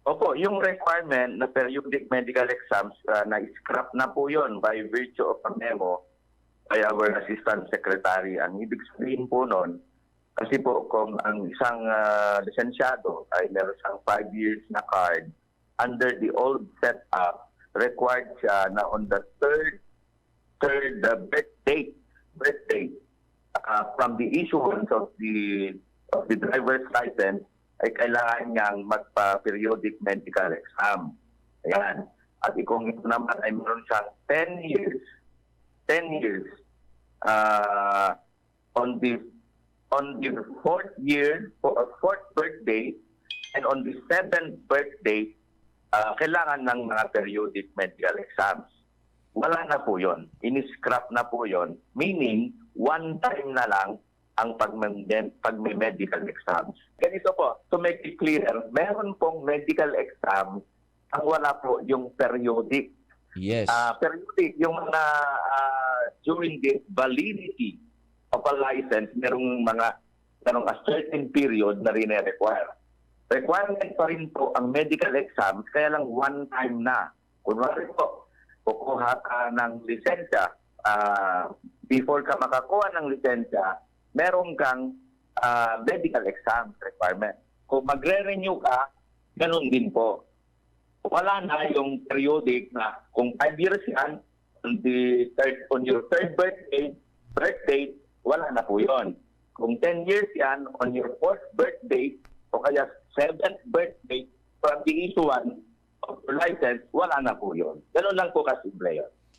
Opo, yung requirement na periodic medical exams na-scrap na po yun by virtue of a memo by our Assistant Secretary. Ang ibig sabihin po nun, kasi po kung ang isang lisensyado ay meron siyang 5 years na card, under the old setup, required siya na on the third birth date from the issuance of the driver's license, ay kailangan niyang magpa-periodic medical exam. Ayan. At kung ito naman ay meron siyang 10 years on the fourth birthday and on the 7th birthday, kailangan ng mga periodic medical exams. Wala na po yun. In-scrap na po yun. Meaning, one time na lang ang pag-medical exams. Ganito po, to make it clear, meron pong medical exam ang wala po yung periodic. Yes. Periodic, yung mga during the validity of a license, merong a certain period na rin-require. Requirement pa rin po ang medical exams, kaya lang one time na. Kunwari po, kukuha ka ng lisensya, before ka makakuha ng lisensya, meron kang medical exam requirement. Kung magre-renew ka, ganun din po. Wala na yung periodic na kung 5 years yan, on your third birthday, wala na po yun. Kung 10 years yan, on your fourth birthday, o kaya 7th birthday, from the issuance of your license, wala na po yun. Ganun lang po kasimple yun.